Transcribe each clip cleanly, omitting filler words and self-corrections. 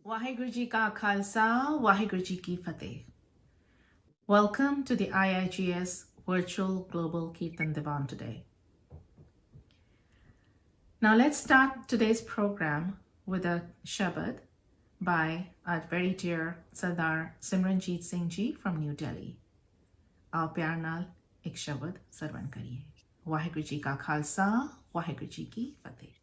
Waheguru Ji Ka Khalsa, Waheguru Ji Ki Fateh. Welcome to the IIGS Virtual Global Kirtan Dewan today. Now let's start today's program with a shabad by our very dear Sardar Simranjit Singh Ji from New Delhi. Aao pyar naal ek shabad sarvan kariye. Waheguru Ji Ka Khalsa, Waheguru Ji Ki Fateh.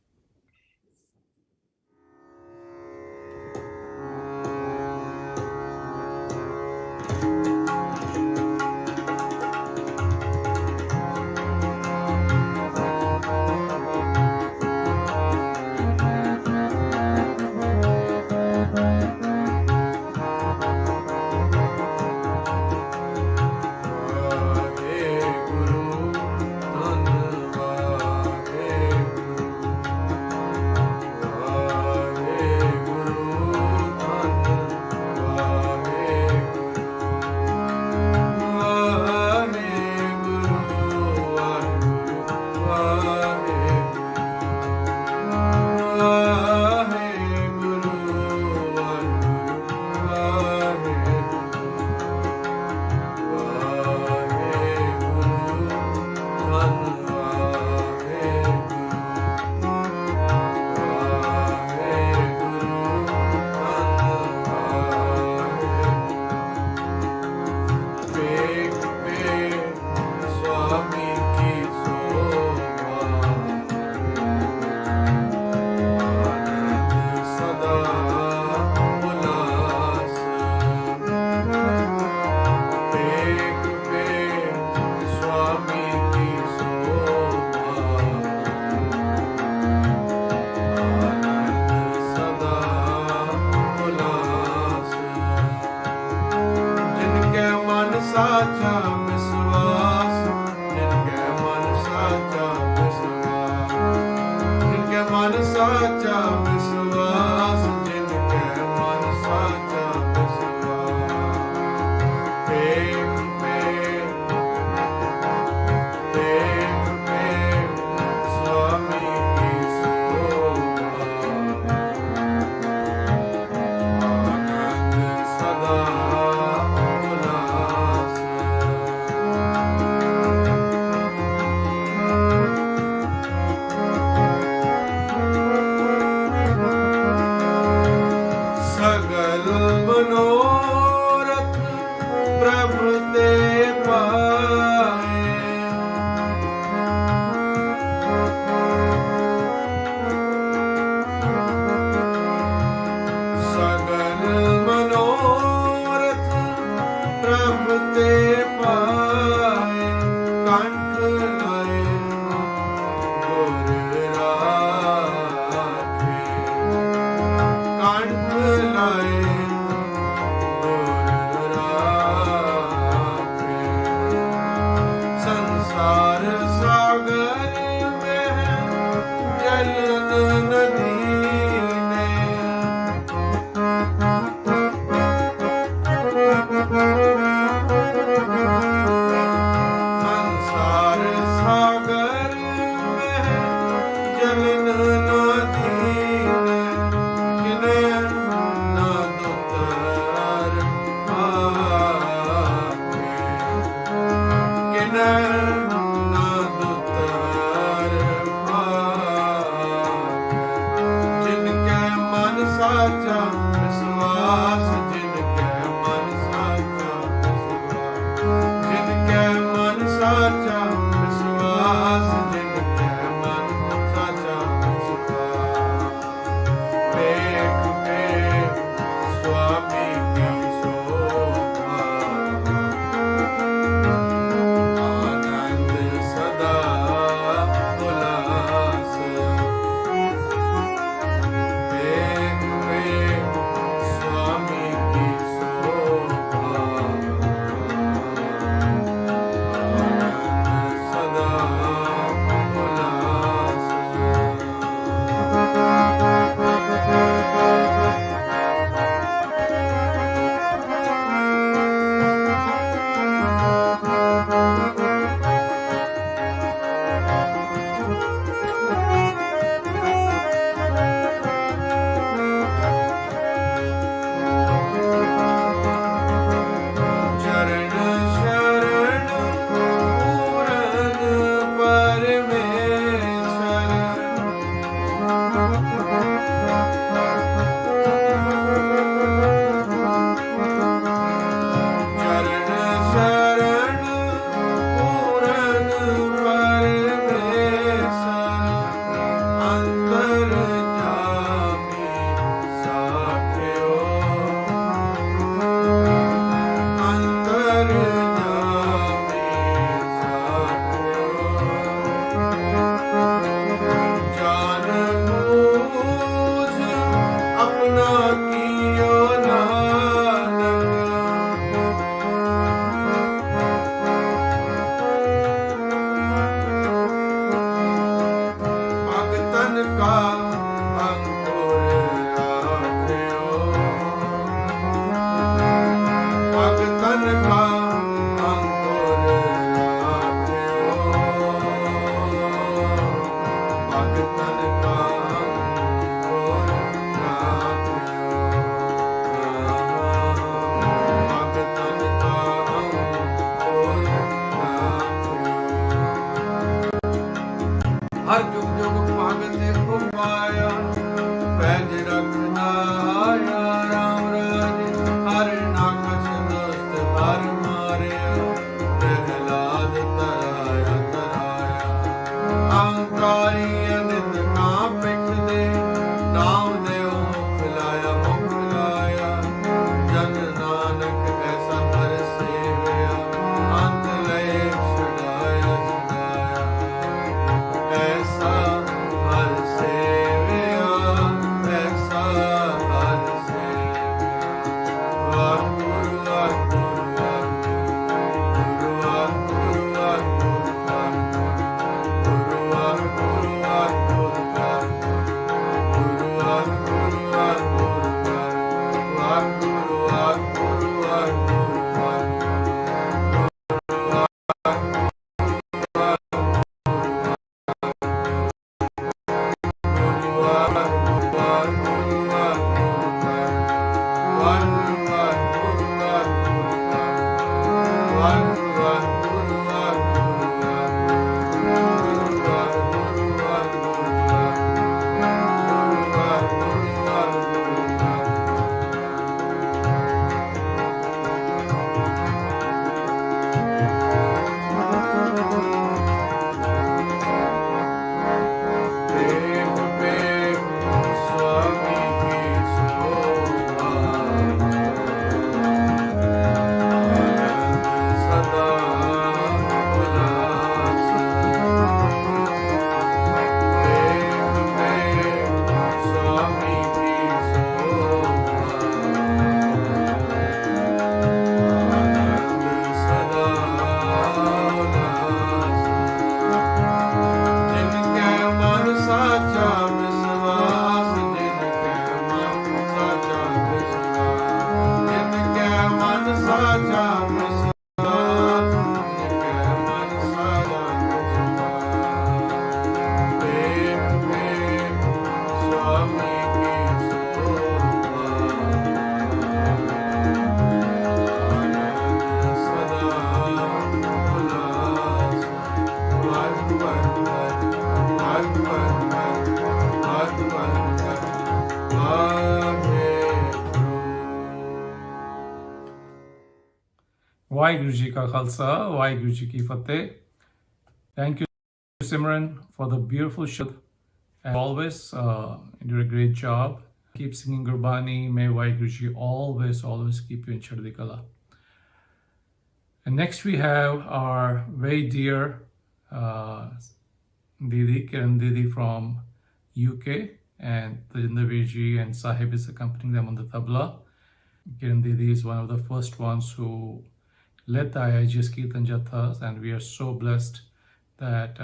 Waheguru Ji Ka Khalsa, Waheguru Ji Ki Fateh. Thank you, Simran, for the beautiful show. As always, you did a great job. Keep singing Gurbani. May Waheguru Ji always keep you in chardikala. And next we have our very dear Didi, Kirtan Didi from UK, and Tajinder Ji and Sahib is accompanying them on the tabla. Kirtan Didi is one of the first ones who led the IIGS Kirtan Jathas, and we are so blessed that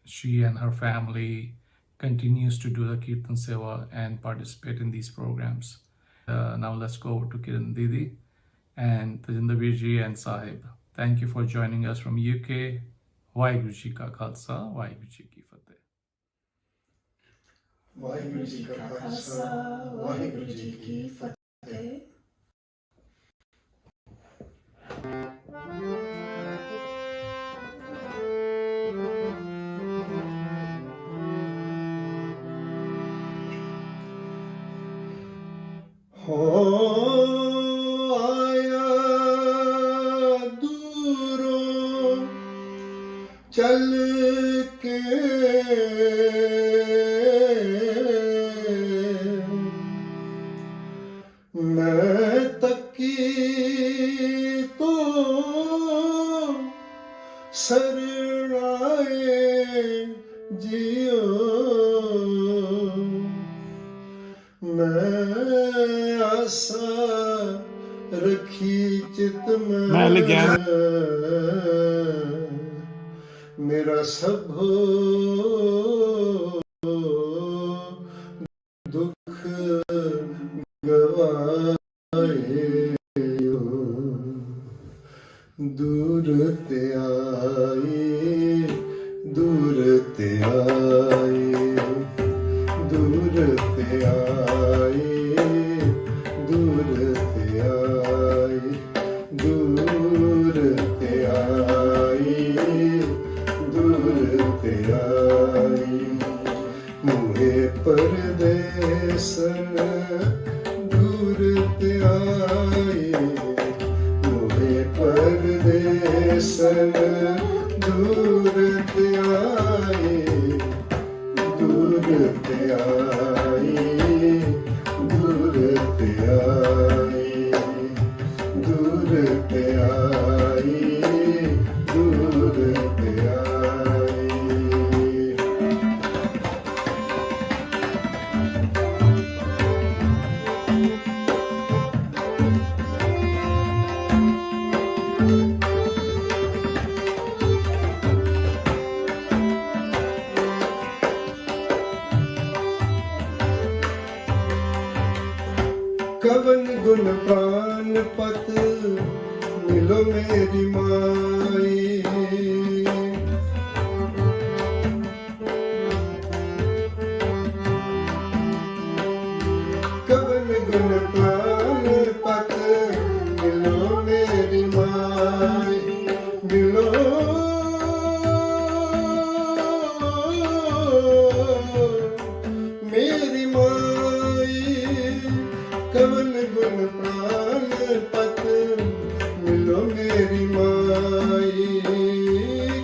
she and her family continues to do the Kirtan Seva and participate in these programs. Now let's go over to Kirtan Didi and Tajinder Ji and Sahib. Thank you for joining us from UK. Waheguru Ji Ka Khalsa, Waheguru Ji Ki Fateh. Waheguru Ji Ka Khalsa, Waheguru Ji Ki Fateh. हो आया दूरों चल के मैं तकी तो सरणाए जियो मैं आशा रखी चित में मेरा सब दुख गवाए दूर ते आए दूर ते आए दूर ते आए दूर ते आए दूर ते आए दूर ते आए मुहे परदेसन दूर ते आए मुहे परदेसन दूर ते आए दूर ते आए दूर ते आए दूर ते आए दूर ते आए कवन गुण प्राण पत मिलो मेरी माई कवन गुण प्राण पत मिलो मेरी माई मिलो मेरी माई कवन गुण प्राण पत मिलो मेरी माई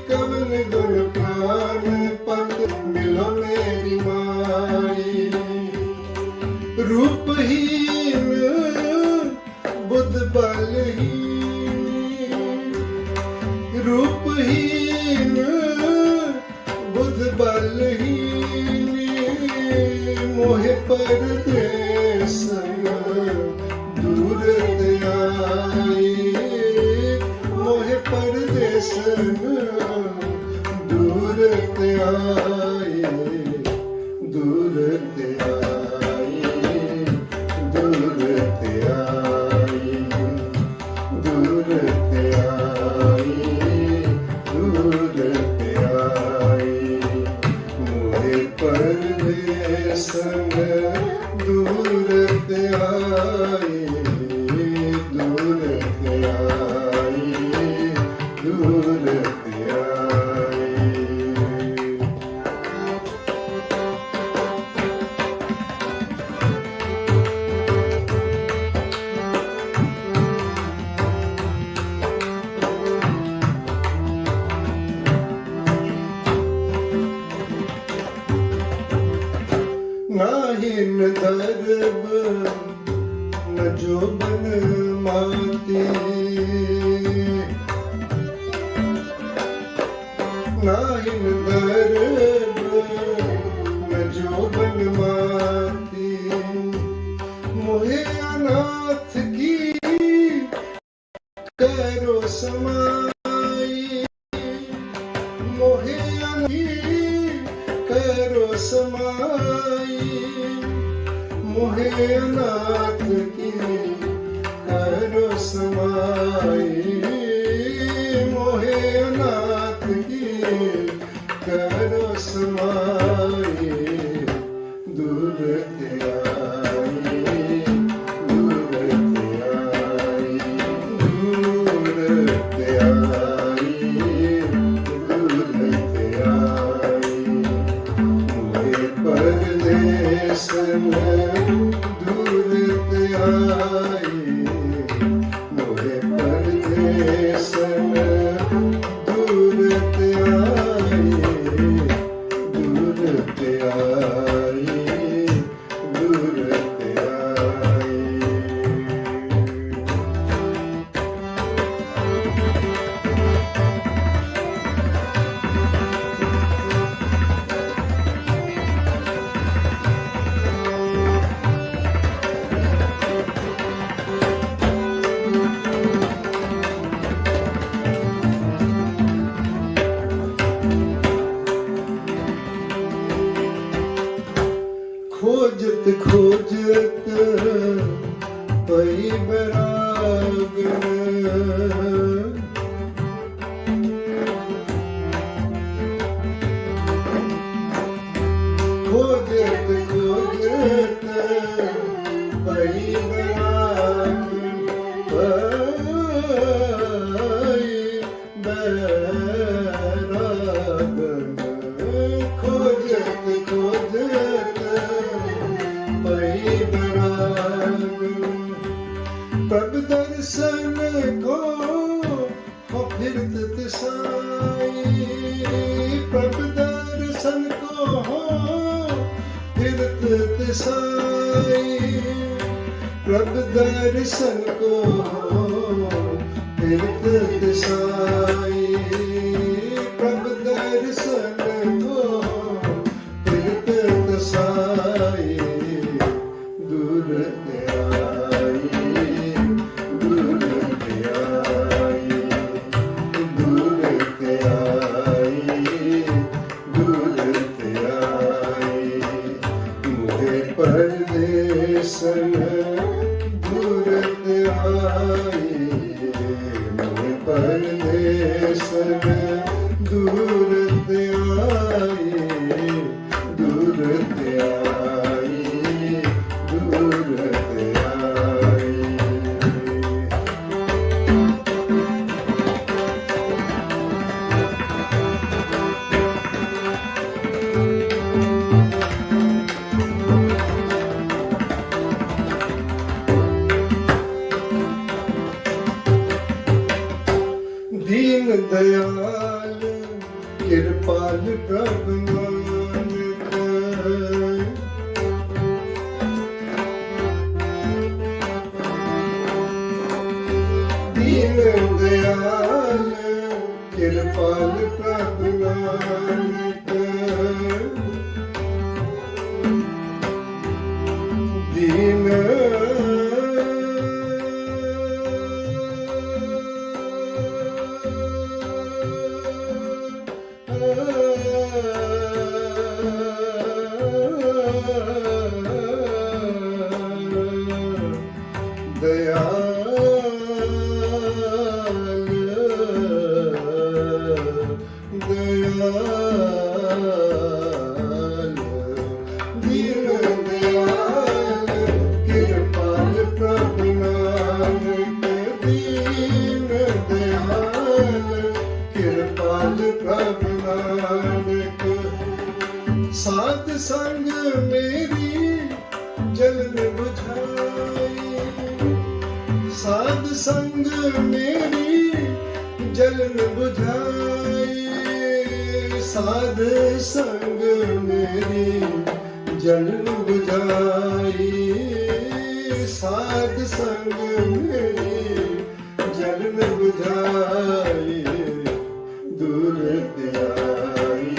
कवन गुण प्राण पत मिलो मेरी माई रूपहीन बुद्ध बलहीन रूपहीन बुद्ध बलहीन मोहे परदेसन दूर ते आए मोहे परदेसन दूर ते आए दूर ते आए दूर ते आए दूर ते आए दूर ते आए मोहे परदेसन दूर ते आए दूर ते आए दूर ते आए गर्भ न जोबन माती नाहिन गर्भ न जोबन माती मोहे अनाथ की करो समाई मोहे करो समाई मोहे अनाथ की करो समाई मोहे अनाथ की करो समाई दूर ते आई दूर ते आई दूर ते आई दूर ते आई मोहे परदेस में दूर ते आई मोहे परदेस में दूर ते आई दूर ते आई दूर ते आई खोजत खोजत पई बराग खोजत खोजत पई बराग पई बराग खोजत खोजत पई बराग प्रभ दर्शन को हो फिरत तिसाई प्रभ दर्शन को हो फिरत तिसाई प्रभ दर्शन को हो फिरत तिसाई प्रभ दर्शन को फिरत तिसाई दूर ते आई दूर ते आई दूर ते आई दूर ते आई मोहे परदेस में दूर ते आई मोहे परदेस में दूर ते आई दूर ते आई दूर ते आई दीन दयाल कृपाल प्रभु नानक दीन दयाल कृपाल प्रभु नानक दीन साध संग मेरी जलन बुझाई, साध संग मेरी जलन बुझाई, साध संग मेरी जलन बुझाई साध संग मेरी जलन बुझाई दूर त्याई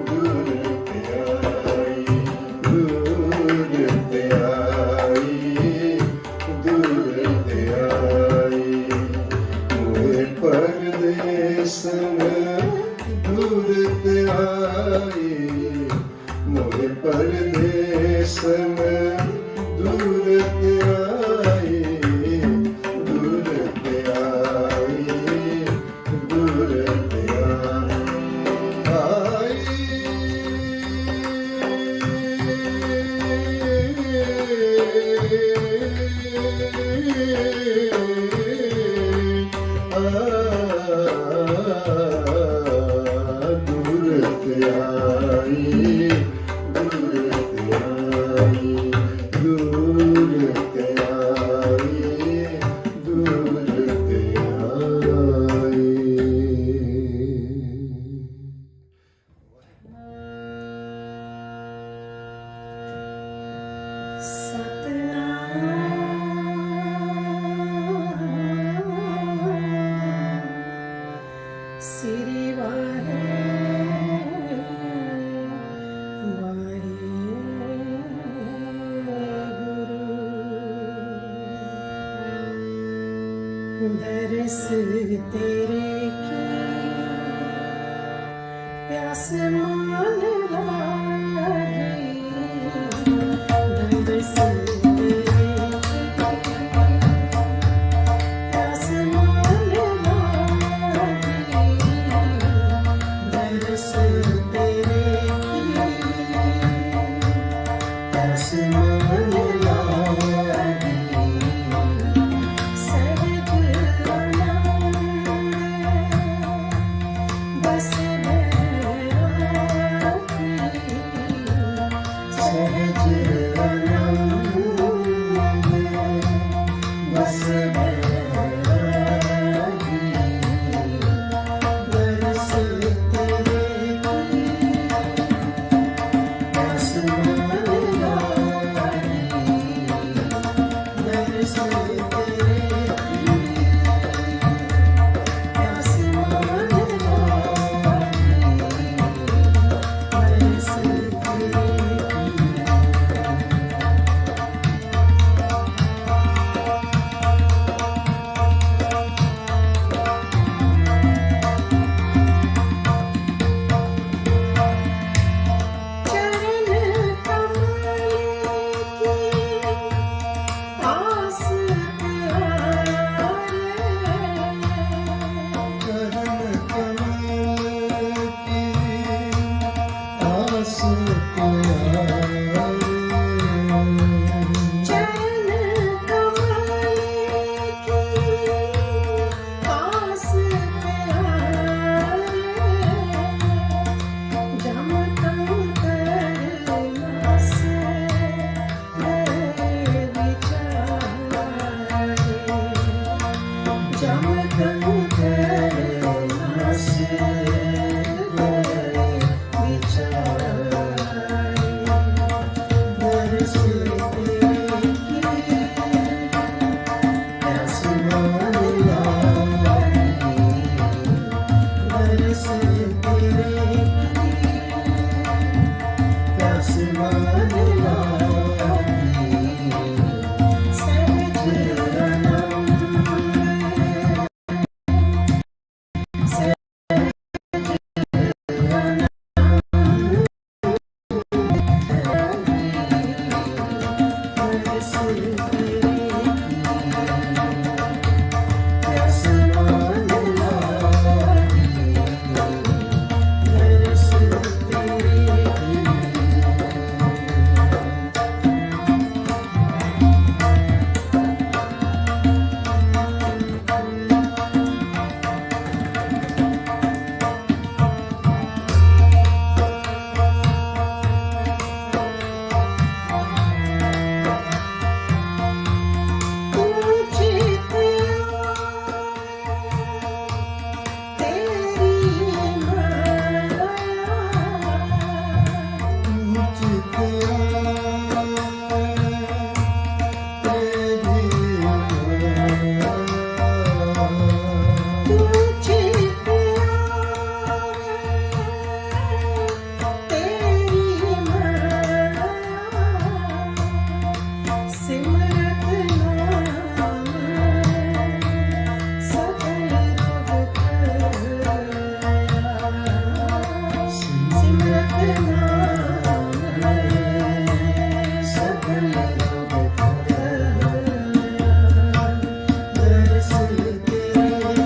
दूर त्याई दूर त्याई दूर त्याई मोहे परदेस में दूर त्याई मोहे परदेस में दूर त्याई दूर त्याई दूर दरस तेरे की प्यास मान लागी दरस तेरे की प्यास मान लागी दरस तेरे की प्यास मान लागी ਸਿਮਰਤ ਨਾਮ ਸਗਲ ਦੁਖ ਸਿਮਰਤ ਨਾਮ ਸਗਲ ਦੁਖ ਦਰਸ ਤੇਰੇ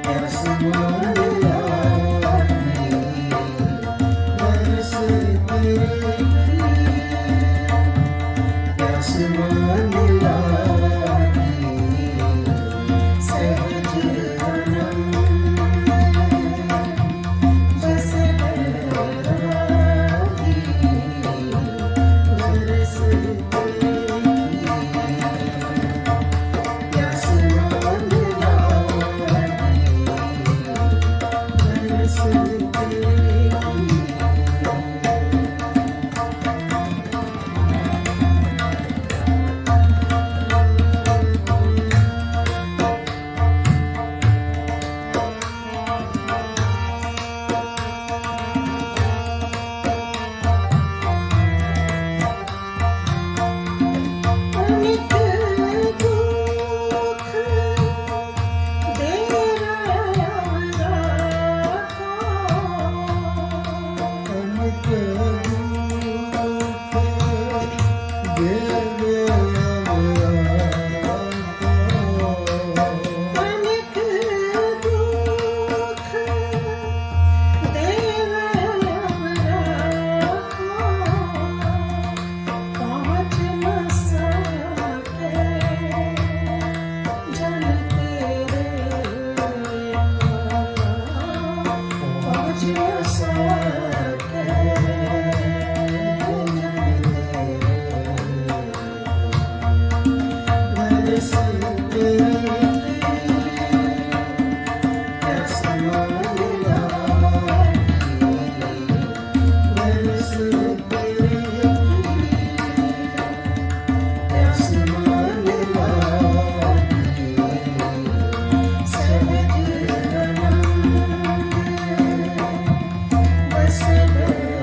ਪਿਆਸ ਮਾਨ ਲਾਗੀ ਦਰਸ ਤੇਰੇ ਪਿਆਸ ਮਾਨ ਲਾਗੀ ਸਹਿਜ ਅਨੰਦ ਬਸ ਰਾਗੀ ਦਰਸ ਤੇਰੇ ਪਿਆਸ ਮਾਨ ਲਾਗੀ ਦਰਸ ਤੇਰੇ ਅਨਿਕ ਦੁਖ ਦੇਰਾ ਰਾਖੋ ਅਨਿਕ ਦੁਖ ਦੇਰਾ ਅਨਿਕ ਦੁਖ ਦੇਰਾ ਰਾਖੋ ਪਹੁੰਚ ਨਾ ਸਕੇ ਜਨ ਤੇਰੇ ਪਹੁੰਚ ਨਾ ਸਕੇ ਜਨ ਤੇਰੇ ਦਰਸ ਤੇਰੇ ਪਿਆਸ ਮਾਨ ਲਾਗੀ ਦਰਸ ਤੇਰੇ ਪਿਆਸ ਮਾਨ ਲਾਗੀ ਸਹਿਜ ਅਨੰਦ ਬਸ ਰਾਗੀ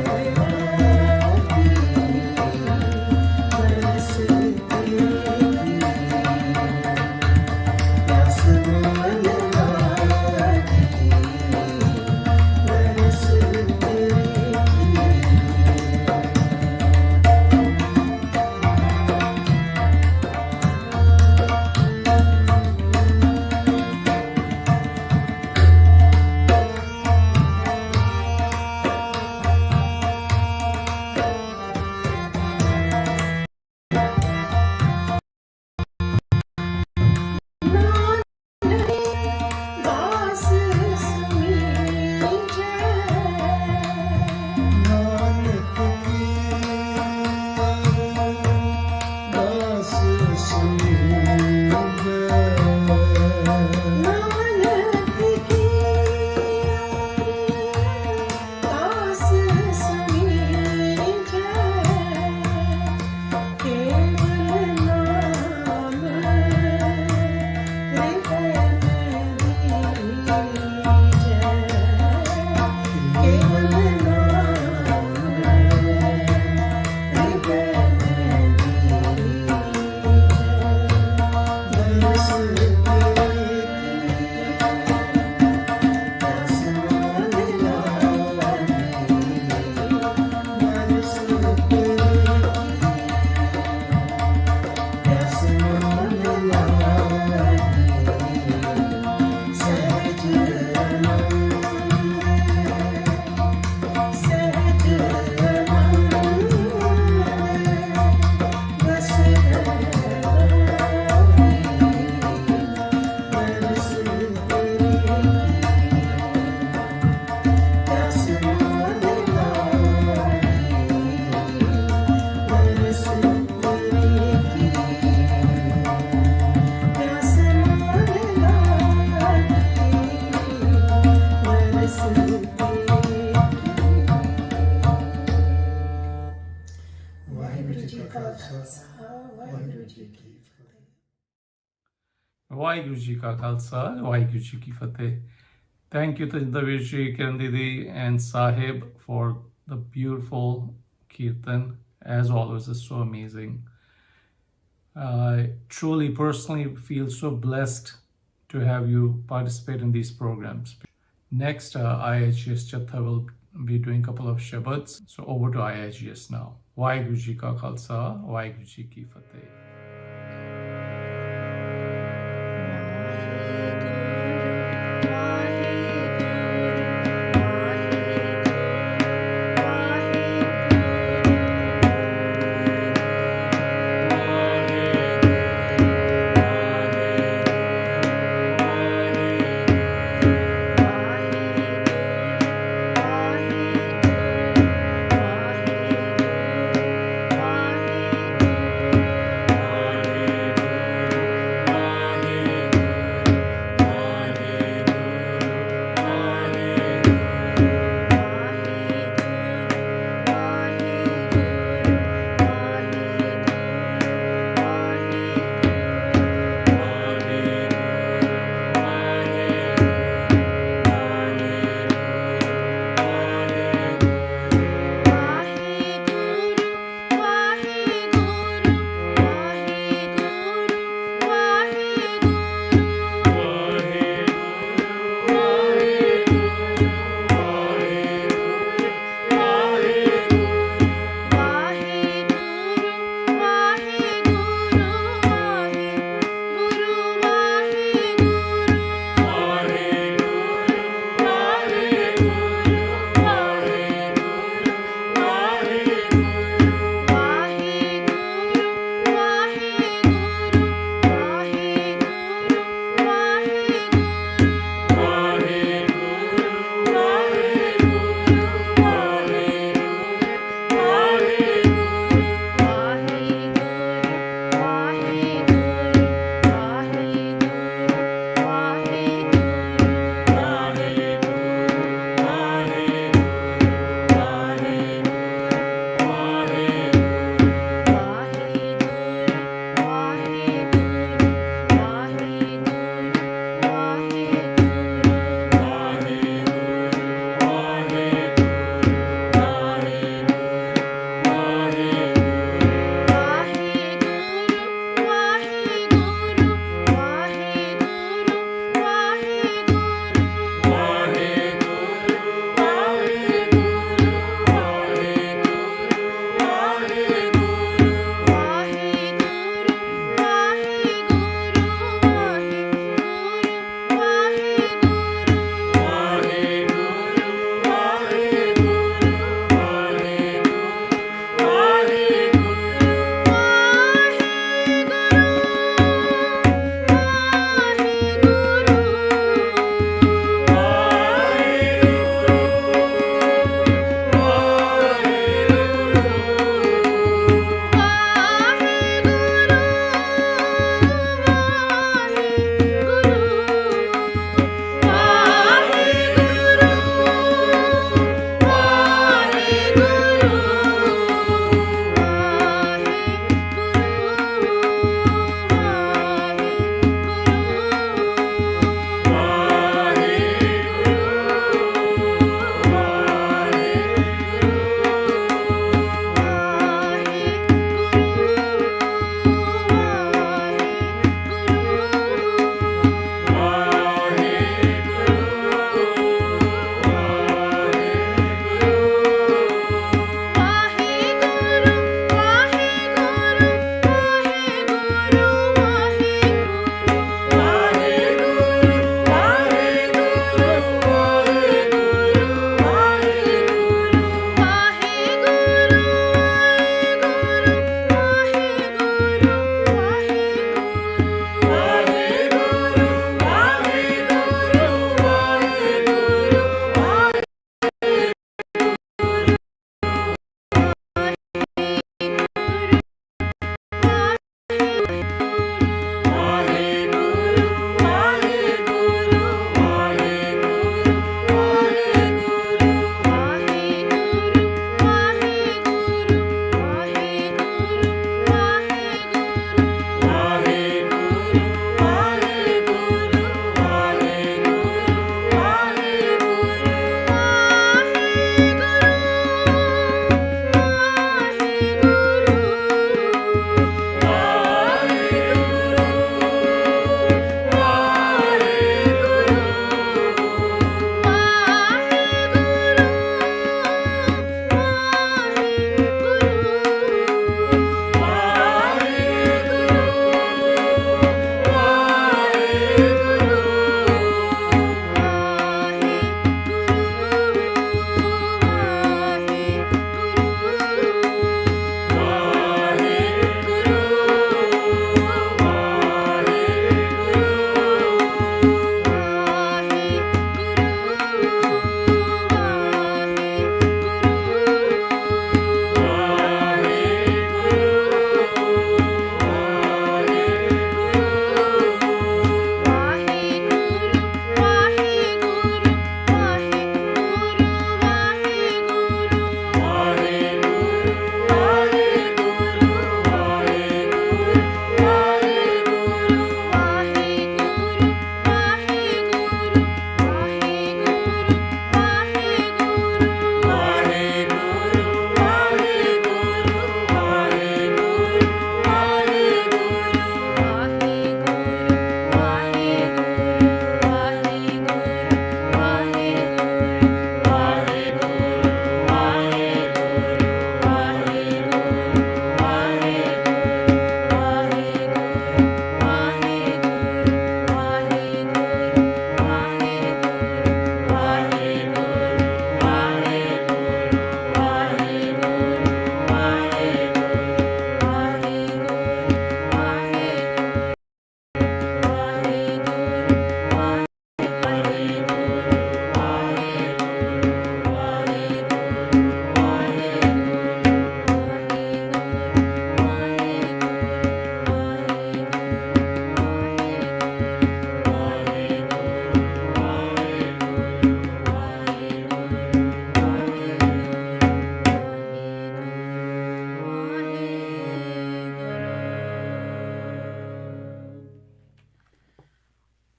ਦਰਸ ਤੇਰੇ ਪਿਆਸ ਮਾਨ ਲਾਗੀ ਦਰਸ ਤੇਰੇ ਦਾਸ ਸਮੀਜੈ ਨਾਨਕ ਕੀ ਦਾਸ ਸਮੀਜੈ ਨਾਨਕ ਕੀ ਦਾਸ ਸਮੀਜੈ ਕੇਵਲ ਨਾਮ ਹਿਰਦੈ ਕੇਵਲ ਨਾਮ ਹਿਰਦੈ ਦਰਸ ਤੇਰੇ ਪਿਆਸ ਮਾਨ ਲਾਗੀ ਦਰਸ ਤੇਰੇ ਪਿਆਸ ਮਾਨ ਲਾਗੀ ਸਹਿਜ ਅਨੰਦ ਸਹਿਜ ਅਨੰਦ ਬਸ ਰਾਗੀ ਦਰਸ ਤੇਰੇ ਪਿਆਸ ਮਾਨ ਲਾਗੀ ਦਰਸ ਤੇਰੇ ਪਿਆਸ ਮਾਨ ਲਾਗੀ ਦਰਸ ਤੇਰੇ ਵਾਹਿਗੁਰੂ ਜੀ ਕਾ ਖਾਲਸਾ ਵਾਹਿਗੁਰੂ ਜੀ ਕੀ ਫਤਿਹ ਵਾਹਿਗੁਰੂ ਜੀ ਕਾ ਖਾਲਸਾ ਵਾਹਿਗੁਰੂ ਜੀ ਕੀ ਫਤਿਹ Thank you, Tajinder Ji, Kirtan Didi, and Sahib for the beautiful Kirtan as always, is so amazing. I truly, personally feel so blessed to have you participate in these programs. Next, IIGS Chatha will be doing a couple of shabads. So over to IIGS now. Waheguru Ji Ka Khalsa, Waheguru Ji Ki Fateh.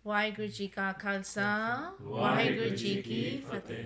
Waheguru ji ਕਾ ਖਾਲਸਾ ਵਾਹਿਗੁਰੂ ਜੀ ਕੀ ਫਤਿਹ।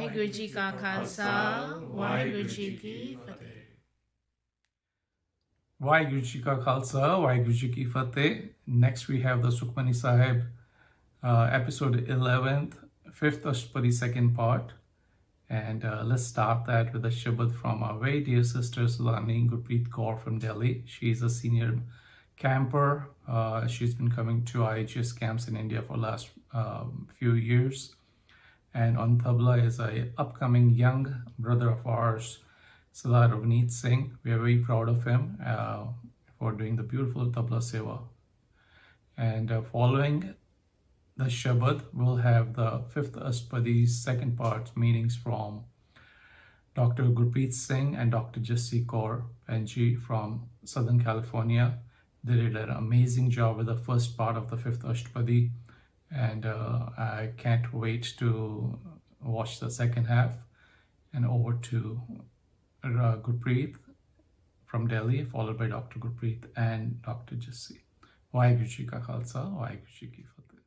ਵਾਹਿਗੁਰੂ ਜੀ ਕਾ ਖਾਲਸਾ ਵਾਹਿਗੁਰੂ ਜੀ ਕੀ ਫਤਿਹ Waheguru Ji Ka Khalsa, Waheguru Ji Ki Fateh. Next we have the Sukhmani Sahib, episode 11th, 5th Astpadi, second part. And let's start that with a Shabad from our very dear sister Sukhmani, Gurpreet Kaur from Delhi. She is a senior camper. She's been coming to IIGS camps in India for the last few years. And on tabla is a upcoming young brother of ours, Singh. We are very proud of him for doing the beautiful tabla seva. And following the Shabad, we'll have the 5th Astpadi's second part meanings from Dr. Gurpreet Singh and Dr. Jasjit Kaur Benji from Southern California. They did an amazing job with the first part of the 5th Astpadi, and I can't wait to watch the second half. And over to Gurpreet from Delhi, followed by Dr. Gurpreet and Dr. Jasjit. Waheguru Ji Ka Khalsa, Waheguru Ji Ki Fateh.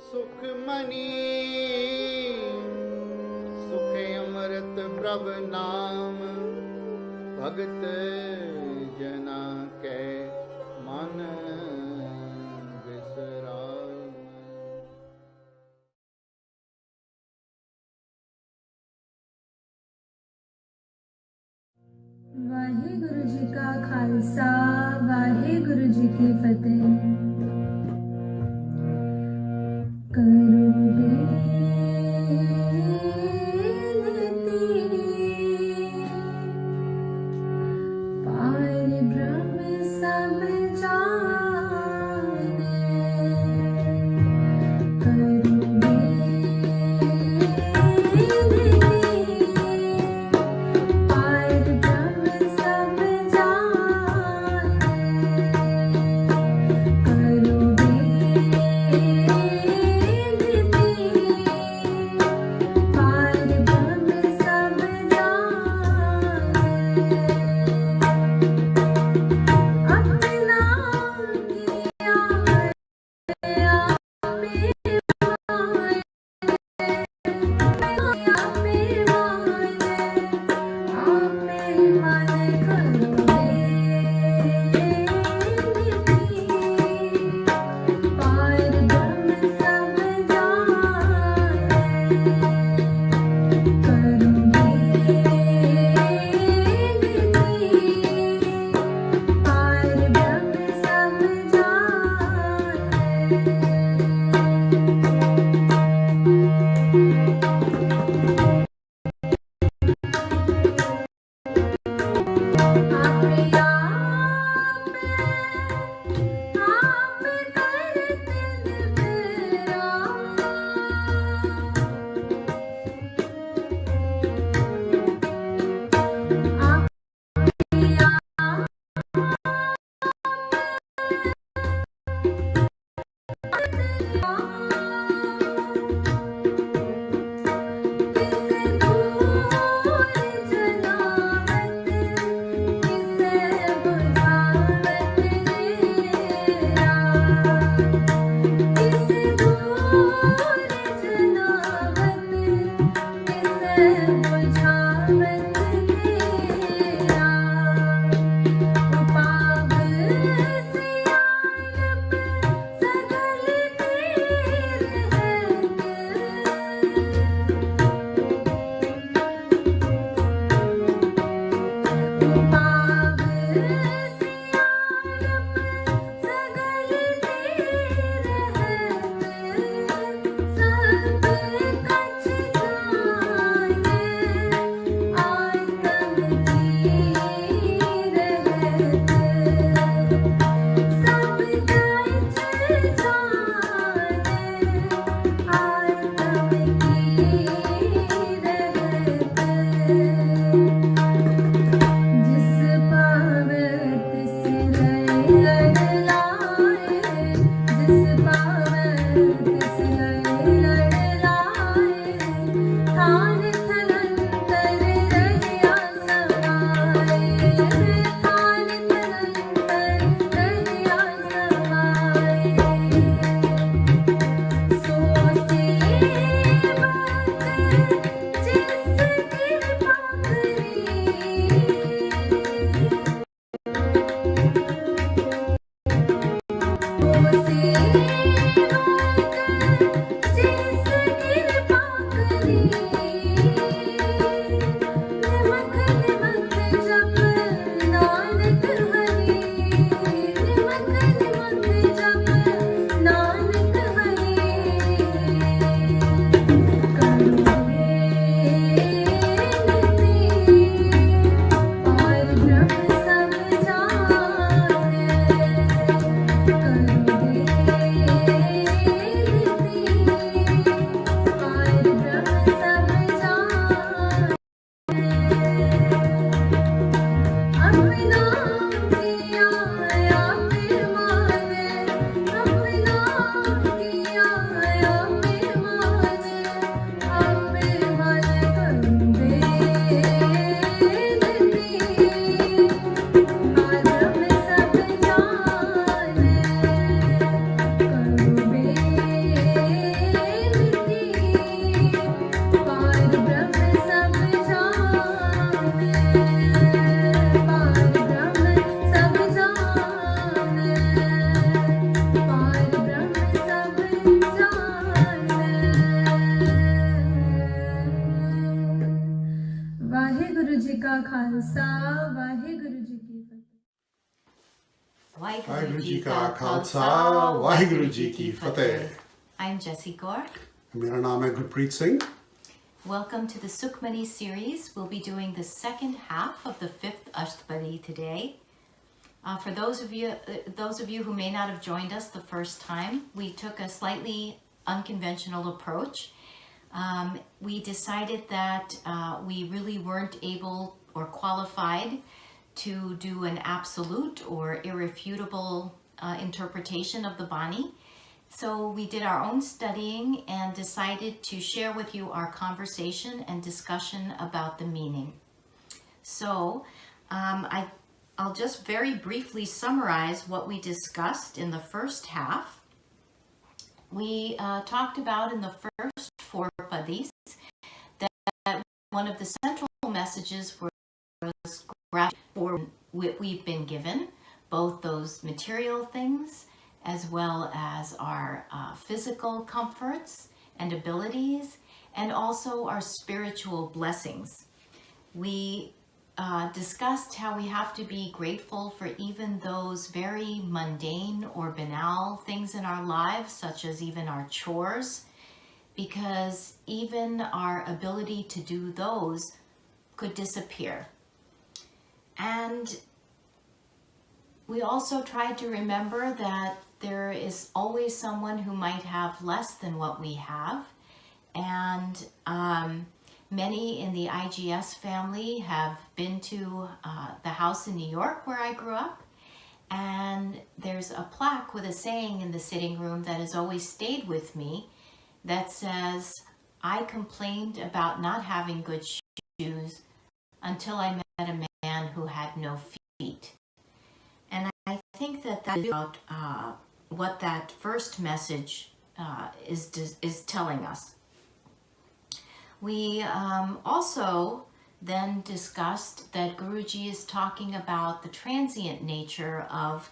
Sukhmani, Sukhe Amrit Prabh Naam, Bhagat Jana Ke Man Visram. Waheguru ji का खालसा वाहेगुरु जी की फतेह करो बेनती पार ब्रह्म सब जाने करो बेनती पार ब्रह्म सब जाने वाहेगुरु जी का खालसा वाहेगुरु जी की फतेह। वाहिगुरु जी का खालसा वाहिगुरु जी की फतेह। I'm Jessie Gaur. मेरा नाम है Gurpreet Singh. Welcome to the Sukhmani series. We'll be doing the second half of the fifth Astpadi today. For those of you who may not have joined us the first time, we took a slightly unconventional approach. We decided that we really weren't able or qualified to do an absolute or irrefutable interpretation of the Bani. So we did our own studying and decided to share with you our conversation and discussion about the meaning. So I'll just very briefly summarize what we discussed in the first half. We talked about in the first 4 padis that one of the central messages was gratitude for what we've been given, both those material things as well as our physical comforts and abilities, and also our spiritual blessings. We discussed how we have to be grateful for even those very mundane or banal things in our lives, such as even our chores, because even our ability to do those could disappear. And we also tried to remember that there is always someone who might have less than what we have, and many in the IIGS family have been to the house in New York where I grew up, and there's a plaque with a saying in the sitting room that has always stayed with me that says, "I complained about not having good shoes until I met a man who had no feet." And I think that is about what that first message is telling us. We also then discussed that Guruji is talking about the transient nature of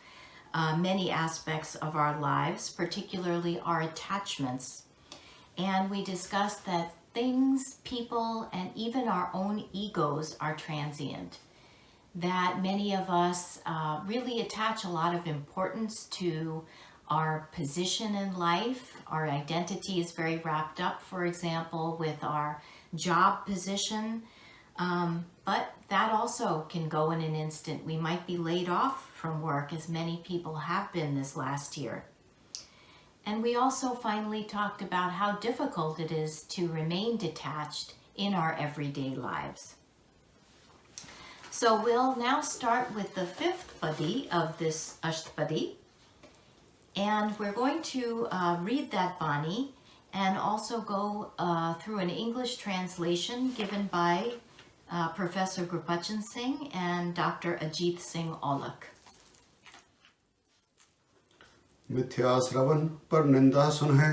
many aspects of our lives, particularly our attachments. And we discussed that things, people, and even our own egos are transient. That many of us really attach a lot of importance to our position in life. Our identity is very wrapped up, for example, with our job position. But that also can go in an instant. We might be laid off from work, as many people have been this last year. And we also finally talked about how difficult it is to remain detached in our everyday lives. So we'll now start with the 5th padi of this Astpadi. And we're going to read that Bani and also go through an English translation given by Professor Gurpreet Singh and Dr. Ajit Singh Olak. मिथ्या श्रवण पर निंदा सुन है,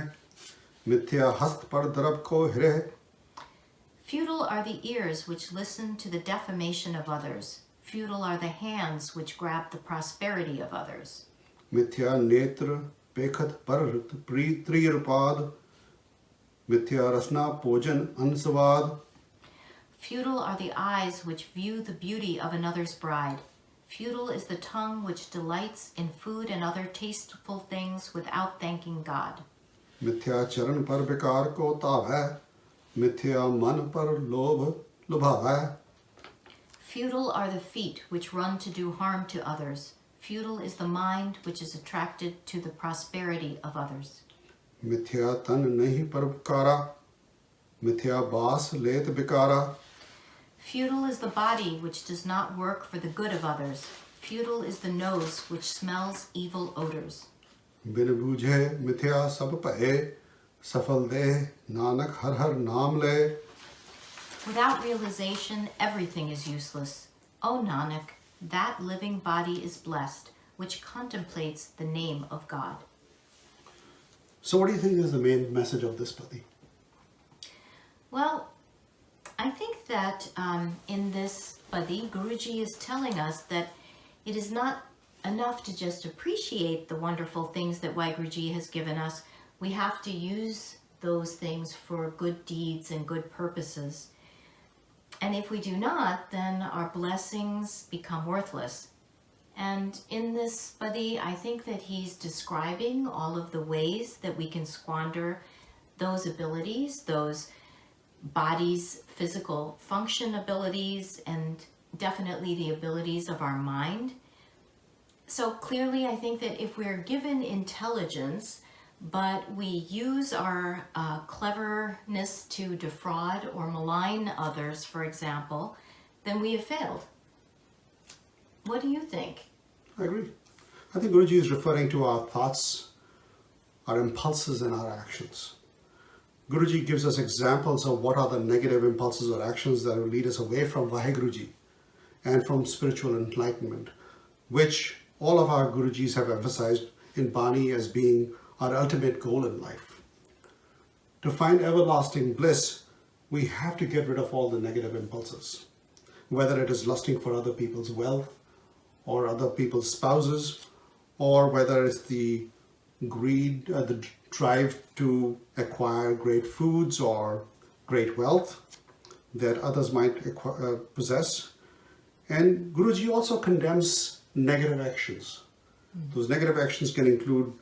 मिथ्या हस्त पर दरब को हिरे। Futile are the ears which listen to the defamation of others. Futile are the hands which grab the prosperity of others. मिथ्या नेत्र पेखत पर त्रियरपाद, मिथ्या रसना भोजन अनस्वाद। Futile are the eyes which view the beauty of another's bride. Futile is the tongue which delights in food and other tasteful things without thanking God. मिथ्या चरण पर विकार को तावै, मिथ्या मन पर लोभ लुभावै। Futile are the feet which run to do harm to others. Futile is the mind which is attracted to the prosperity of others. मिथ्या तन नहीं परोपकारा, मिथ्या बास लेत बिकारा। Futile is the body which does not work for the good of others. Futile is the nose which smells evil odors. बिन बूझे मिथ्या सब भये, सफल दे नानक हर हर नाम ले। Without realization, everything is useless. O Nanak, that living body is blessed, which contemplates the name of God. So what do you think is the main message of this padi? Well, I think that in this padi, Guruji is telling us that it is not enough to just appreciate the wonderful things that Waheguru has given us. We have to use those things for good deeds and good purposes. And if we do not, then our blessings become worthless. And in this Astpadi, I think that he's describing all of the ways that we can squander those abilities, those body's physical function abilities, and definitely the abilities of our mind. So clearly, I think that if we're given intelligence, but we use our cleverness to defraud or malign others, for example, then we have failed. What do you think? I agree. I think Guruji is referring to our thoughts, our impulses, and our actions. Guruji gives us examples of what are the negative impulses or actions that will lead us away from Waheguruji and from spiritual enlightenment, which all of our Gurujis have emphasized in Bani as being our ultimate goal in life. To find everlasting bliss, we have to get rid of all the negative impulses, whether it is lusting for other people's wealth or other people's spouses, or whether it's the greed, the drive to acquire great foods or great wealth that others might possess. And Guruji also condemns negative actions. Those negative actions can include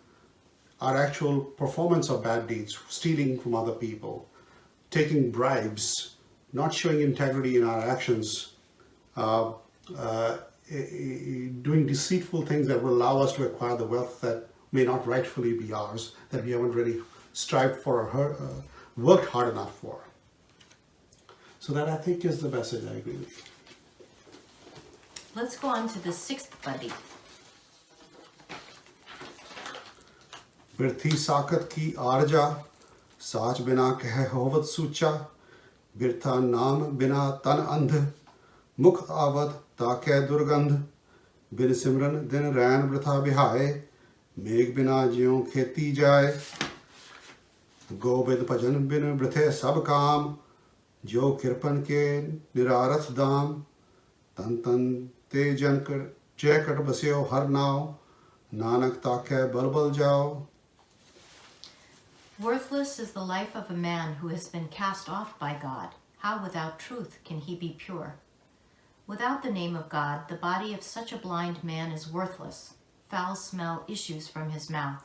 our actual performance of bad deeds, stealing from other people, taking bribes, not showing integrity in our actions, doing deceitful things that will allow us to acquire the wealth that may not rightfully be ours, that we haven't really strived for or worked hard enough for. So that, I think, is the message. I agree with you. Let's go on to the sixth Astpadi. Birthi साकत की आरजा साच बिना कह होवत सूचा बिरथा नाम बिना तन अंध मुख आवत ताके दुर्गंध बिन सिमरन दिन रैन वृथा बिहाए मेघ बिना ज्यों खेती जाए गोविंद भजन बिन वृथे सब काम जो कृपन के निरारथ दाम तन तन ते जन कर जय कट बस्यो हर नाव नानक ताके बल बल जाओ. Worthless is the life of a man who has been cast off by God. How without truth can he be pure? Without the name of God, the body of such a blind man is worthless. Foul smell issues from his mouth.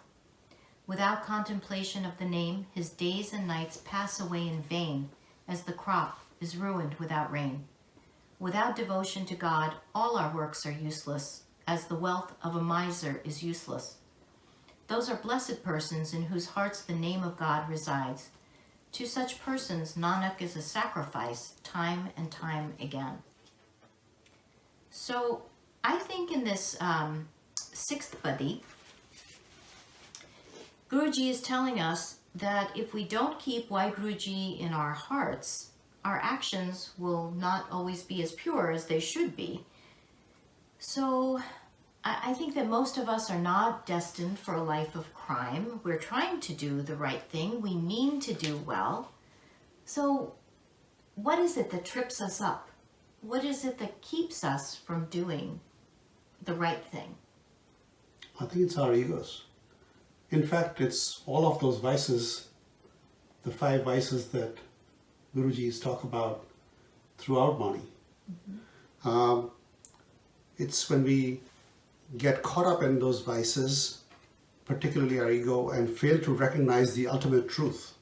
Without contemplation of the name, his days and nights pass away in vain, as the crop is ruined without rain. Without devotion to God, all our works are useless, as the wealth of a miser is useless. Those are blessed persons in whose hearts the name of God resides. To such persons, Nanak is a sacrifice, time and time again. So, I think in this sixth Astpadi, Guruji is telling us that if we don't keep Waheguruji in our hearts, our actions will not always be as pure as they should be. So, I think that most of us are not destined for a life of crime. We're trying to do the right thing. We mean to do well. So what is it that trips us up? What is it that keeps us from doing the right thing? I think it's our egos. In fact, it's all of those vices, the 5 vices that Guruji's talk about throughout Bani. It's when we get caught up in those vices, particularly our ego, and fail to recognize the ultimate truth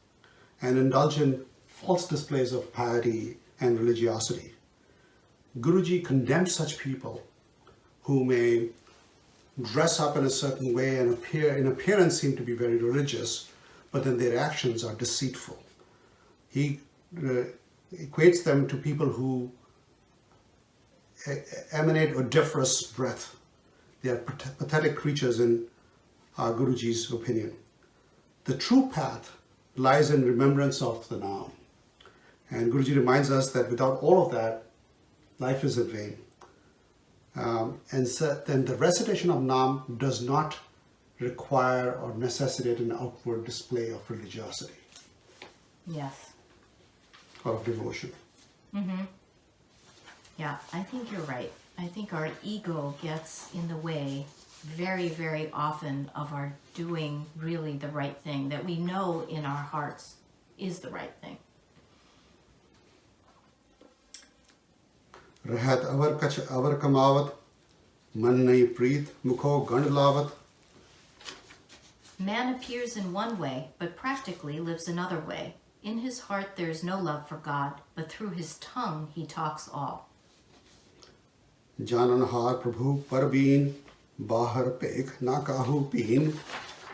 and indulge in false displays of piety and religiosity. Guruji condemns such people who may dress up in a certain way and in appearance seem to be very religious, but then their actions are deceitful. He equates them to people who emanate odoriferous breath. They are pathetic creatures in Guruji's opinion. The true path lies in remembrance of the Naam. And Guruji reminds us that without all of that, life is in vain. And so then the recitation of Naam does not require or necessitate an outward display of religiosity. Yes. Or of devotion. Mm-hmm. Yeah, I think you're right. I think our ego gets in the way very, very often of our doing really the right thing that we know in our hearts is the right thing. रहत अवर कछ अवर कमावत, मन नहीं प्रीत मुखो गंड लावत. Man appears in one way, but practically lives another way. In his heart there is no love for God, but through his tongue he talks all. जाननहार प्रभु परबीन, बाहर पेख ना काहू पीन.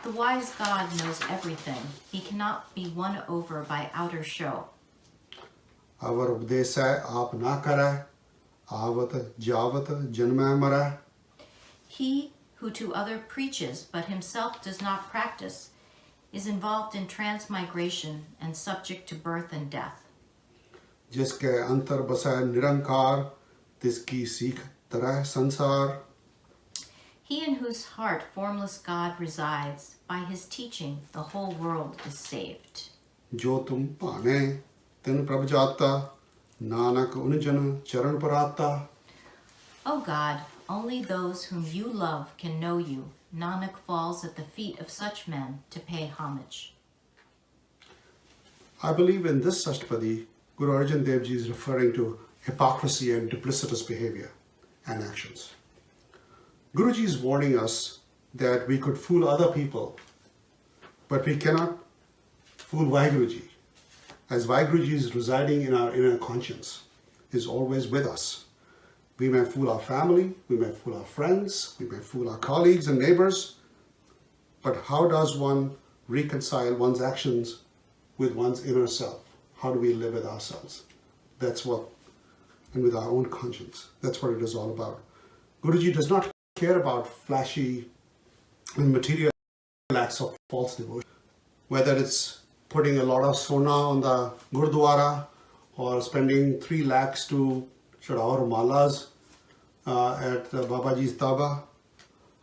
The wise God knows everything. He cannot be won over by outer show. अवर उपदेश आप ना करे, आवत जावत जन्म मरै. He who to other preaches but himself does not practice is involved in transmigration and subject to birth and death. जिसके अंतर बसै निरंकार, तिसकी सीख तरह संसार. He in whose heart formless God resides, by his teaching the whole world is saved. जो तुम पाने तिन प्रभ जाता, नानक उन जन चरण पर आता. O God, only those whom you love can know you. Nanak falls at the feet of such men to pay homage. I believe in this Astpadi, Guru Arjan Dev Ji is referring to hypocrisy and duplicitous behavior and actions. Guruji is warning us that we could fool other people, but we cannot fool Waheguru Ji, as Waheguru Ji is residing in our inner conscience, is always with us. We may fool our family, we may fool our friends, we may fool our colleagues and neighbors, but how does one reconcile one's actions with one's inner self? How do we live with ourselves? That's what, and with our own conscience. That's what it is all about. Guruji does not care about flashy and material acts of false devotion. Whether it's putting a lot of sona on the Gurdwara or spending 3 lakhs to chadaur malas at Babaji's Taba,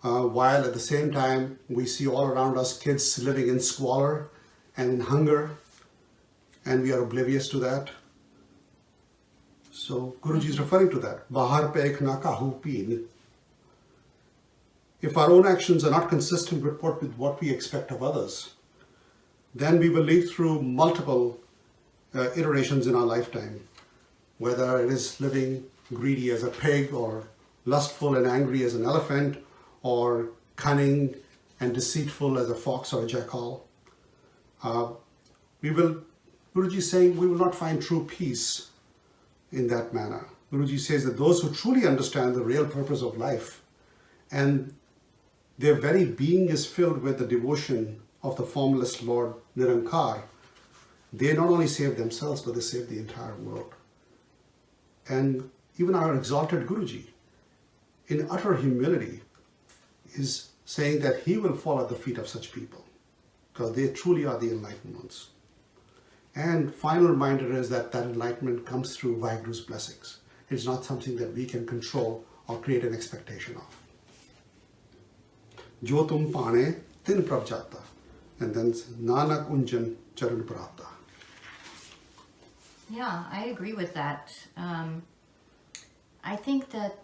while at the same time we see all around us kids living in squalor and in hunger, and we are oblivious to that. So Guruji is referring to that. Bahar pek na kahu peen. If our own actions are not consistent with what we expect of others, then we will live through multiple iterations in our lifetime, whether it is living greedy as a pig, or lustful and angry as an elephant, or cunning and deceitful as a fox or a jackal. Guruji is saying we will not find true peace in that manner. Guruji says that those who truly understand the real purpose of life and their very being is filled with the devotion of the formless Lord Nirankar, they not only save themselves, but they save the entire world. And even our exalted Guruji, in utter humility, is saying that he will fall at the feet of such people, because they truly are the enlightened ones. And final reminder is that enlightenment comes through Waheguru's blessings. It's not something that we can control or create an expectation of. Jo tum paane tin prabh jata. And then nanak unjan charan prata. Yeah, I agree with that. I think that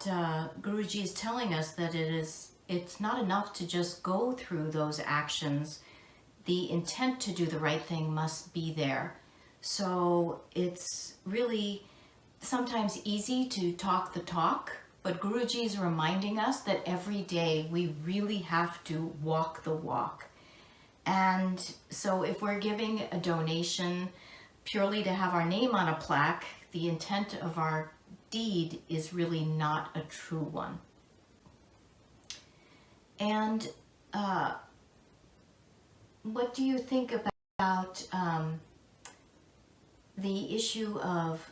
Guruji is telling us that it's not enough to just go through those actions. The intent to do the right thing must be there. So it's really sometimes easy to talk the talk, but Guruji is reminding us that every day we really have to walk the walk. And so if we're giving a donation purely to have our name on a plaque, the intent of our deed is really not a true one. And what do you think about the issue of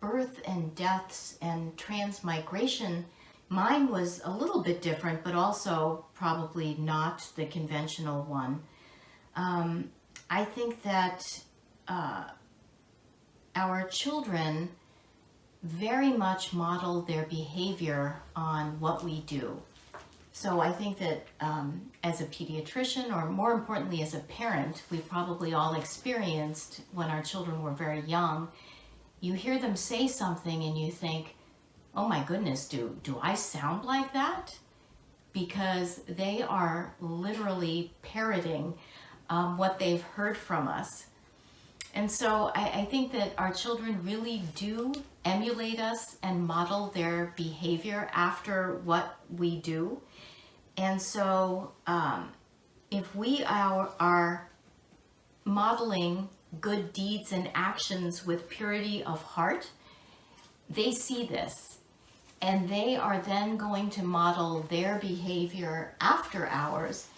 birth and deaths and transmigration? Mine was a little bit different, but also probably not the conventional one. I think that our children very much model their behavior on what we do. So I think that as a pediatrician, or more importantly as a parent, we've probably all experienced when our children were very young, you hear them say something and you think, oh my goodness, do I sound like that? Because they are literally parroting what they've heard from us. And so I think that our children really do emulate us and model their behavior after what we do. And so if we are modeling good deeds and actions with purity of heart, they see this. And they are then going to model their behavior after ours.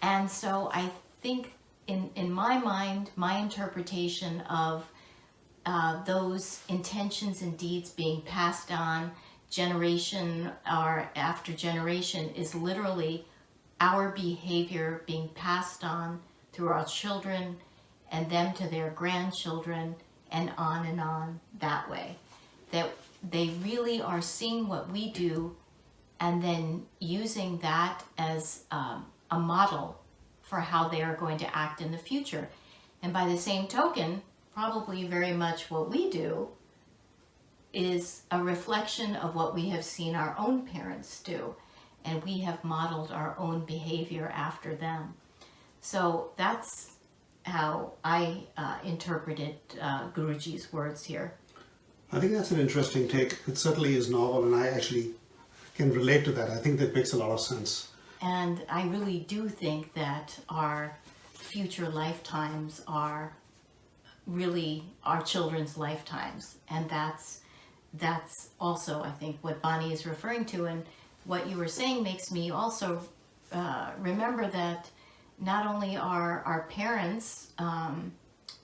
And so I think in my mind, my interpretation of those intentions and deeds being passed on generation or after generation is literally our behavior being passed on through our children and them to their grandchildren and on that way. That they really are seeing what we do and then using that as a model for how they are going to act in the future. And by the same token, probably very much what we do is a reflection of what we have seen our own parents do, and we have modeled our own behavior after them. So that's how I interpreted Guruji's words here. I think that's an interesting take. It certainly is novel, and I actually can relate to that. I think that makes a lot of sense. And I really do think that our future lifetimes are really our children's lifetimes. And that's also, I think, what Bonnie is referring to. And what you were saying makes me also remember that not only are our parents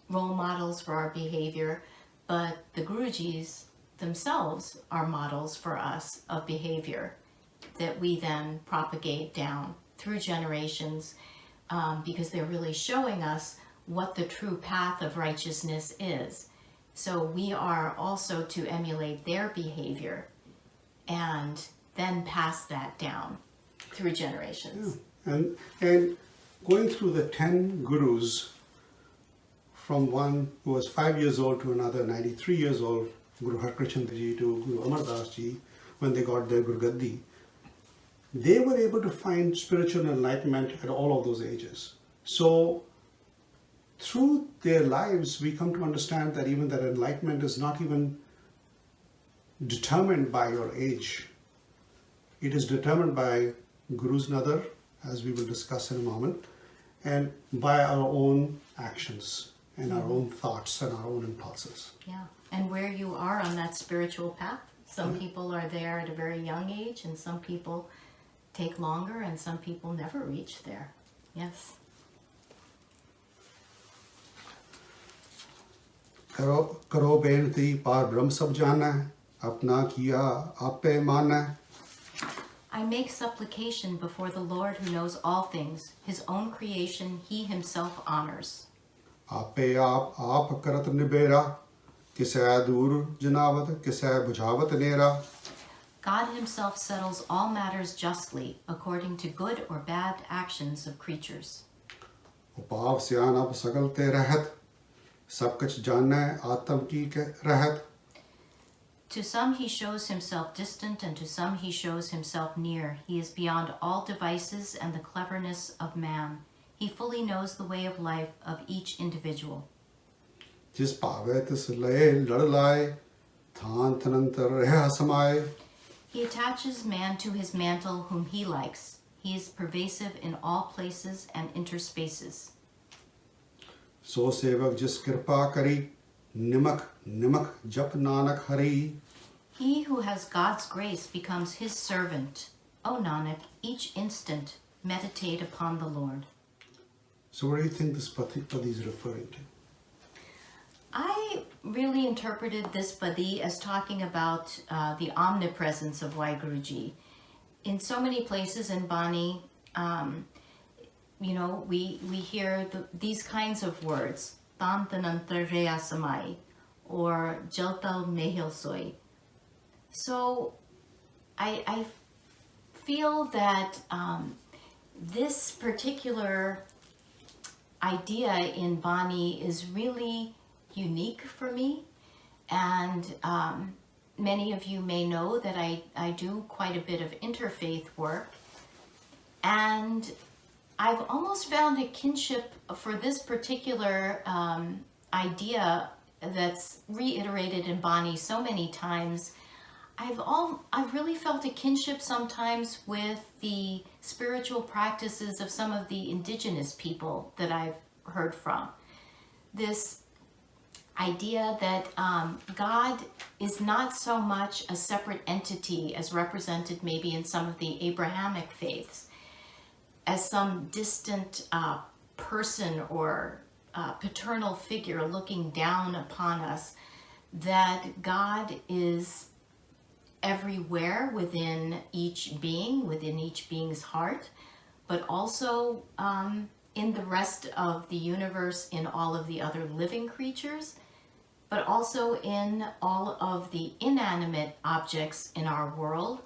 role models for our behavior, but the Gurujis themselves are models for us of behavior that we then propagate down through generations, because they're really showing us what the true path of righteousness is. So we are also to emulate their behavior and then pass that down through generations. Yeah. And going through the 10 gurus, from one who was 5 years old to another 93 years old, Guru Harkrishan Ji to Guru Amar Das Ji, when they got their Guru Gaddi, they were able to find spiritual enlightenment at all of those ages. So through their lives, we come to understand that even that enlightenment is not even determined by your age. It is determined by Guru's Nadar, as we will discuss in a moment, and by our own actions and our own thoughts and our own impulses. Yeah, and where you are on that spiritual path. Some people are there at a very young age, and some people take longer, and some people never reach there. Yes. करो बेनती पार ब्रह्म सब जाना है, अपना किया आपे माना है. I make supplication before the Lord who knows all things. His own creation he himself honors. आपे आप करत निबेरा, किसै दूर जनावत, किसै बुझावत नेरा. God himself settles all matters justly according to good or bad actions of creatures. उपाव स्यान अब सगल ते रहत, सब कुछ जानै आत्म की के रहत. To some he shows himself distant, and to some he shows himself near. He is beyond all devices and the cleverness of man. He fully knows the way of life of each individual. जिस पावे तिस लय लड़ लाए, थान थनंतर रह समाए. He attaches man to his mantle whom he likes. He is pervasive in all places and interspaces. सो सेवक जिस कृपा करी, निमक निमक जप Nanak Hari. He who has God's grace becomes his servant. O Nanak, each instant meditate upon the Lord. So what do you think this Padi is referring to? I really interpreted this Padi as talking about the omnipresence of Waheguruji. In so many places in Bani, we hear these kinds of words, Tantanantar Reyasamai, or Jaltal Mehilsoi. So I feel that this particular idea in Bani is really unique for me, and many of you may know that I do quite a bit of interfaith work, and I've almost found a kinship for this particular idea that's reiterated in Bani so many times, I've really felt a kinship sometimes with the spiritual practices of some of the indigenous people that I've heard from. This idea that God is not so much a separate entity as represented maybe in some of the Abrahamic faiths, as some distant person or paternal figure looking down upon us, that God is everywhere within each being, within each being's heart, but also in the rest of the universe, in all of the other living creatures, but also in all of the inanimate objects in our world.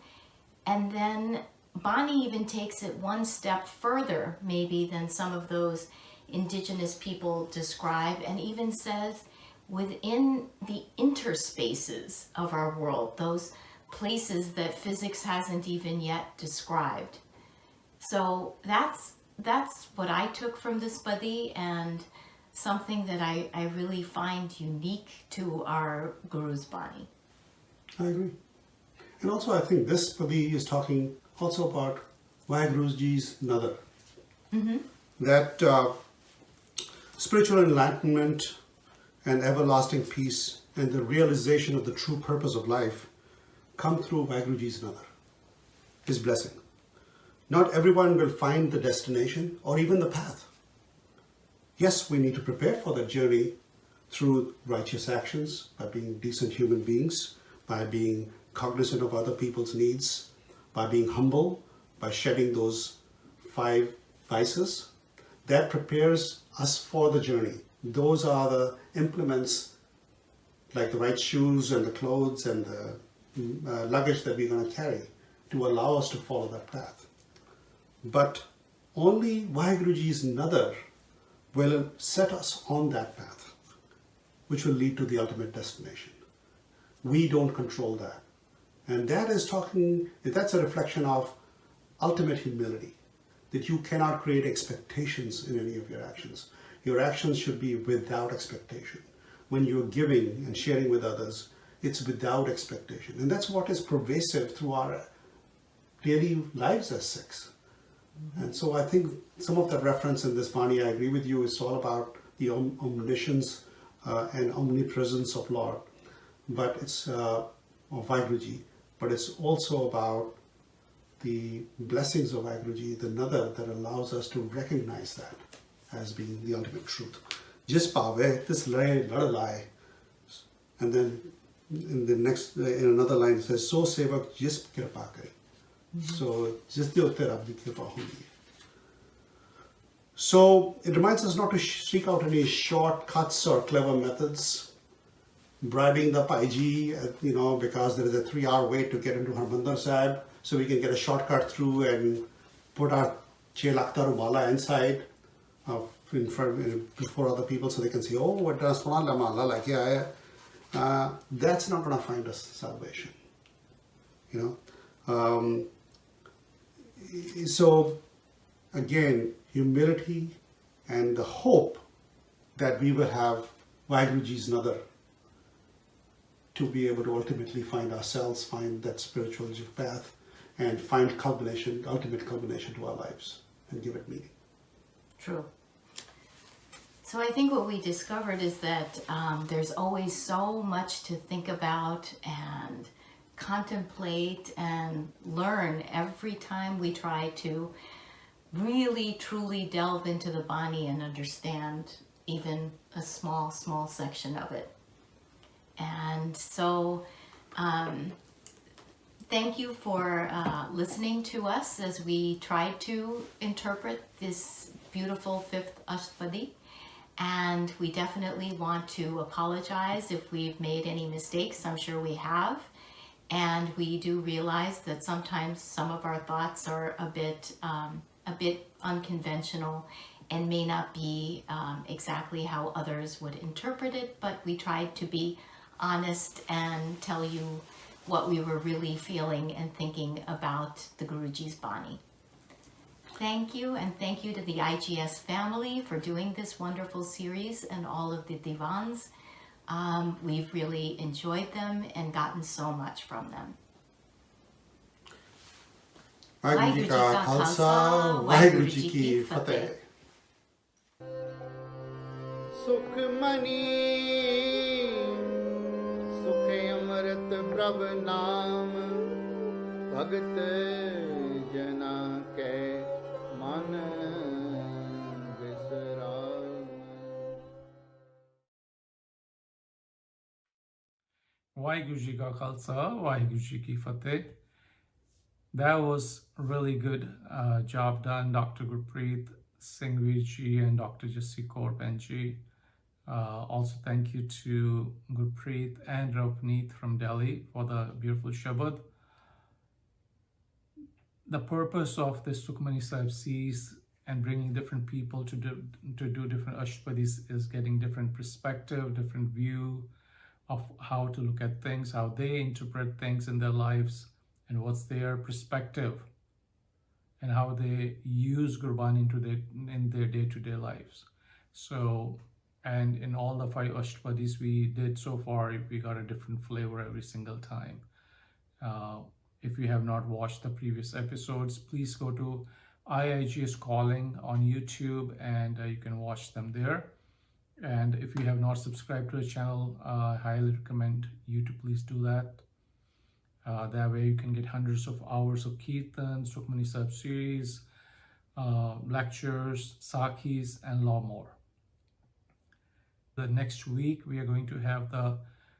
And then Bani even takes it one step further, maybe, than some of those indigenous people describe, and even says within the interspaces of our world, those places that physics hasn't even yet described. So that's what I took from this Badi, and something that I really find unique to our Guru's Bani. I agree. And also I think this Badi is talking also about Waheguru's Nadar. Mm-hmm. That spiritual enlightenment and everlasting peace and the realization of the true purpose of life come through Waheguru's Nadar, his blessing. Not everyone will find the destination or even the path. Yes, we need to prepare for that journey through righteous actions, by being decent human beings, by being cognizant of other people's needs, by being humble, by shedding those 5 vices. That prepares us for the journey. Those are the implements, like the right shoes and the clothes and the luggage that we're going to carry to allow us to follow that path. But only Waheguru's Nadar will set us on that path, which will lead to the ultimate destination. We don't control that. And that's a reflection of ultimate humility, that you cannot create expectations in any of your actions. Your actions should be without expectation. When you're giving and sharing with others, it's without expectation. And that's what is pervasive through our daily lives as Sikhs. And so I think some of the reference in this Bani, I agree with you, is all about the omniscience and omnipresence of Lord, but it's of Waheguruji, but it's also about the blessings of Waheguruji, the Nadar that allows us to recognize that as being the ultimate truth. Jis pave, this ladalai. And then in another line it says, so sevak jis kripa kare. So just the Rabbi kripa hogi. So it reminds us not to seek out any shortcuts or clever methods, bribing the Paiji, because there is a 3-hour wait to get into Harmandir Sahib, so we can get a shortcut through and put our 6 lakh Mala inside in front before other people, so they can see, oh, what does Mala like? That's not going to find us salvation. So again, humility and the hope that we will have Waheguru's Nadar to be able to ultimately find ourselves, find that spiritual path, and find ultimate culmination to our lives and give it meaning. True. So I think what we discovered is that there's always so much to think about and contemplate and learn every time we try to really truly delve into the Bani and understand even a small section of it. And so thank you for listening to us as we try to interpret this beautiful 5th Astpadi. And we definitely want to apologize if we've made any mistakes. I'm sure we have. And we do realize that sometimes some of our thoughts are a bit unconventional and may not be exactly how others would interpret it, but we tried to be honest and tell you what we were really feeling and thinking about the Guruji's Bani. Thank you, and thank you to the IGS family for doing this wonderful series and all of the dewans. We've really enjoyed them and gotten so much from them. Waheguru Ji Ka Khalsa, Waheguru Ji Ki Fateh. Sukhmani, Sukhe Amrit Prabh Naam, Bhagat Jana Ke Man Visram. Waheguru Ji Ka Khalsa, Waheguru Ji Ki Fateh. That was a really good job done, Dr. Gurpreet, Singh Ji, and Dr. Jasjit Ji. Also, thank you to Gurpreet and Ravneet from Delhi for the beautiful Shabad. The purpose of this Sukhmani Sahib series and bringing different people to do different Astpadis is getting different perspective, different view of how to look at things, how they interpret things in their lives, and what's their perspective, and how they use Gurbani in their day-to-day lives. So, and in all the 5 Astpadis we did so far, we got a different flavor every single time. If you have not watched the previous episodes, please go to IIGS Calling on YouTube and you can watch them there. And if you have not subscribed to the channel, I highly recommend you to please do that. That way you can get hundreds of hours of Kirtan, Sukhmani Sahib series, lectures, Sakhis, and a lot more. The next week we are going to have the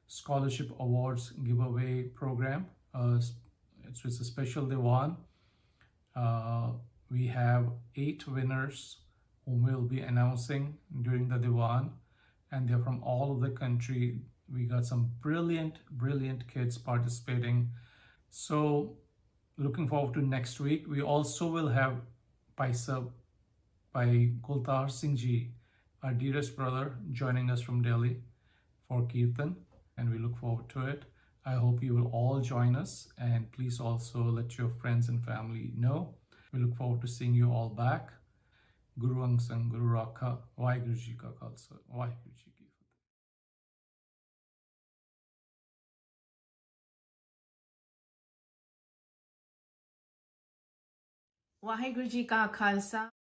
Scholarship Awards giveaway program. It's a special Dewan. We have 8 winners whom we'll be announcing during the Dewan, and they're from all over the country. We got some brilliant kids participating. So looking forward to next week. We also will have Paisa by Gultar Singh Ji, our dearest brother, joining us from Delhi for Kirtan, and we look forward to it. I hope you will all join us, and please also let your friends and family know. We look forward to seeing you all back. Guru Ang Sang, Guru Rakha, Waheguru Ji Ka Khalsa, Waheguru Ji Ki Fateh. Waheguru Ji Ka Khalsa.